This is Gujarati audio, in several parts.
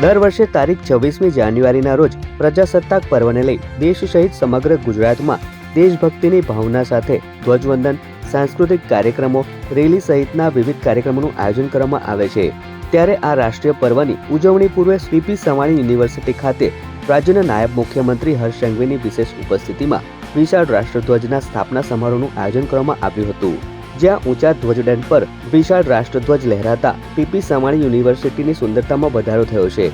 દર વર્ષે તારીખ 26મી જાન્યુઆરીના રોજ પ્રજાસત્તાક પર્વને લઈ દેશ સહિત સમગ્ર ગુજરાતમાં દેશભક્તિની ભાવના સાથે ધ્વજવંદન, સાંસ્કૃતિક કાર્યક્રમો, રેલી સહિતના વિવિધ કાર્યક્રમોનું આયોજન કરવામાં આવે છે। ત્યારે આ રાષ્ટ્રીય પર્વની ઉજવણી પૂર્વે પીપી સવાણી યુનિવર્સિટી ખાતે રાજ્યના નાયબ મુખ્યમંત્રી હર્ષ સંઘવીની વિશેષ ઉપસ્થિતિમાં વિશાળ રાષ્ટ્રધ્વજના સ્થાપના સમારોહનું આયોજન કરવામાં આવ્યું હતું, જ્યાં ઊંચા ધ્વજદંડ પર વિશાળ રાષ્ટ્રધ્વજ લહેરાતા પીપી સવાણી યુનિવર્સિટીની સુંદરતામાં વધારો થયો છે।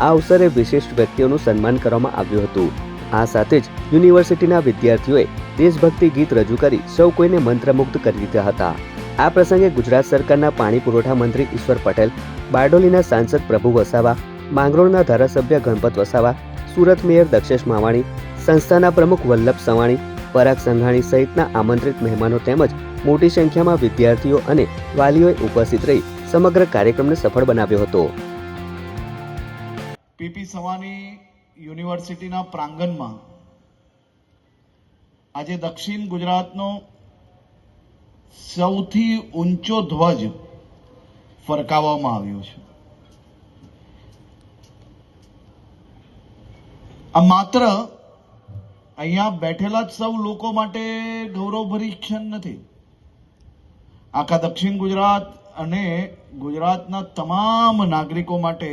આ અવસરે વિશિષ્ટ વ્યક્તિઓનું સન્માન કરવામાં આવ્યું હતું। આ સાથે જ યુનિવર્સિટીના વિદ્યાર્થીઓએ દેશભક્તિ ગીત રજૂ કરી સૌ કોઈને મંત્રમુગ્ધ કરી દીધા હતા। આ પ્રસંગે ગુજરાત સરકારના પાણી પુરવઠા મંત્રી ઈશ્વર પટેલ, બારડોલીના સાંસદ પ્રભુ વસાવા, માંગરોળના ધારાસભ્ય ગણપત વસાવા, સુરત મેયર દક્ષેશ માવાણી, સંસ્થાના પ્રમુખ વલ્લભ સવાણી, પરાગ સંઘાણી સહિતના આમંત્રિત મહેમાનો તેમજ મોટી સંખ્યામાં વિદ્યાર્થીઓ અને વાલીઓએ ઉપસ્થિત રહી સમગ્ર કાર્યક્રમને સફળ બનાવ્યો હતો। પીપી સવાણી યુનિવર્સિટીના પ્રાંગણમાં આજે દક્ષિણ ગુજરાતનો સૌથી ઊંચો ધ્વજ ફરકાવવામાં આવ્યો છે। આ માત્ર અહીંયા બેઠેલા જ સૌ લોકો માટે ગૌરવભરી ક્ષણ નથી, આખા દક્ષિણ ગુજરાત અને ગુજરાતના તમામ નાગરિકો માટે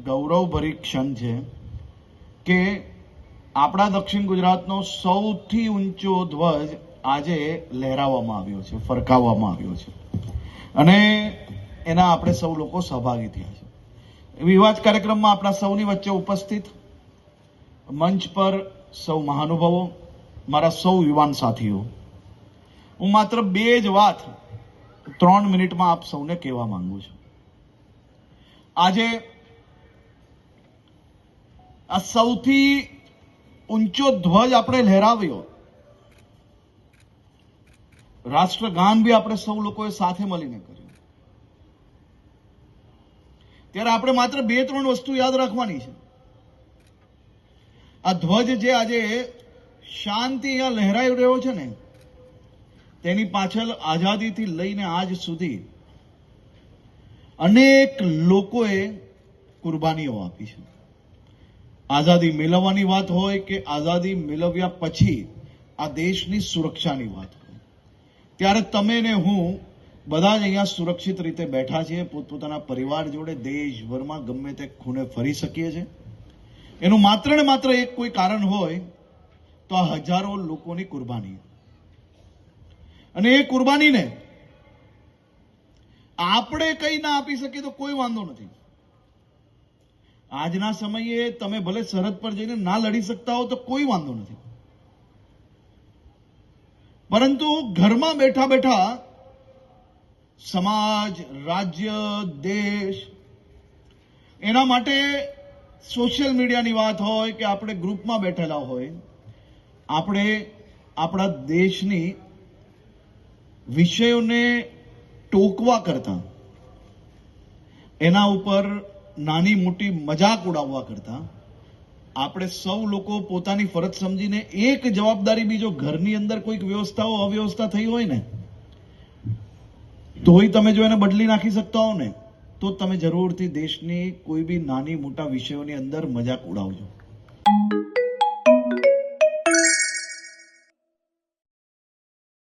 ગૌરવભરી ક્ષણ છે કે આપણા દક્ષિણ ગુજરાતનો સૌથી ઊંચો ધ્વજ આજે લહેરાવવામાં આવ્યો છે, ફરકાવવામાં આવ્યો છે અને એના આપણે સૌ લોકો સહભાગી થયા છે। એવા જ કાર્યક્રમમાં આપણા સૌની વચ્ચે ઉપસ્થિત મંચ પર સૌ મહાનુભાવો, મારા સૌ યુવાન સાથીઓ, હું માત્ર બે જ વાત 3 મિનિટમાં આપ સૌને કહેવા માંગુ છું। આજે આ સૌથી ઊંચો ધ્વજ આપણે લહેરાવ્યો, રાષ્ટ્રગાન બી આપણે સૌ લોકોએ સાથે મળીને કર્યું, ત્યારે આપણે માત્ર 2-3 વસ્તુ યાદ રાખવાની છે। આ ધ્વજ જે આજે શાંતિ અહીંયા લહેરાઈ રહ્યો છે ને, તેની પાછળ આઝાદીથી લઈને આજ સુધી અનેક લોકોએ કુરબાનીઓ આપી છે। આઝાદી મેળવવાની વાત હોય કે આઝાદી મેળવ્યા પછી આ દેશની સુરક્ષાની વાત હોય, ત્યારે તમે ને હું બધા જ અહીંયા સુરક્ષિત રીતે બેઠા છીએ, પોતપોતાના પરિવાર જોડે દેશભરમાં ગમે તે ખૂણે ફરી શકીએ છીએ। એનું માત્ર ને માત્ર એક કોઈ કારણ હોય તો આ હજારો લોકોની કુરબાની, અને એ કુરબાનીને આપણે કઈ ના આપી શકીએ તો કોઈ વાંધો નથી। આજના સમયે તમે ભલે સરહદ પર જઈને ના લડી શકતા હો તો કોઈ વાંધો નથી, પરંતુ ઘરમાં બેઠા બેઠા સમાજ, રાજ્ય, દેશ, એના માટે સોશિયલ મીડિયાની વાત હોય કે આપણે ગ્રુપમાં બેઠેલા હોય, આપણે આપણા દેશની વિષયોને ટોકવા કરતા, એના ઉપર નાની મોટી મજાક ઉડાવવા કરતા, આપણે સૌ લોકો પોતાની ફરજ સમજીને એક જવાબદારી બી, જો ઘરની અંદર કોઈક વ્યવસ્થાઓ અવ્યવસ્થા થઈ હોય ને, તોય તમે જો એને બદલી નાખી શકતા હો ને, તો તમે જરૂરથી દેશની કોઈ બી નાની મોટા વિષયોની અંદર મજાક ઉડાવજો।